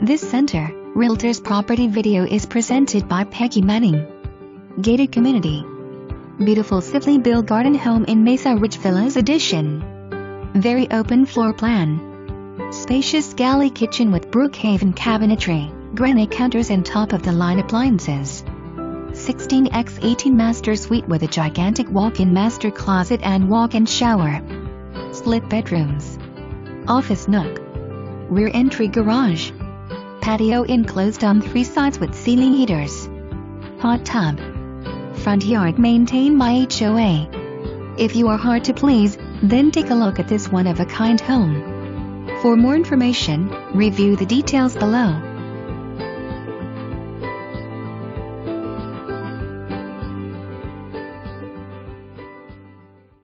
This Center, Realtors property video is presented by Peggy Manning. Gated community. Beautiful Sivley Build Garden Home in Mesa Ridge Villas Addition. Very open floor plan. Spacious galley kitchen with Brookhaven Cabinetry, granite counters and top-of-the-line appliances. 16x18 master suite with a gigantic walk-in master closet and walk-in shower. Split bedrooms. Office nook. Rear entry garage. Patio enclosed on 3 sides with ceiling heaters. Hot tub. Front yard maintained by HOA. If you are hard to please, then take a look at this one-of-a-kind home. For more information, review the details below.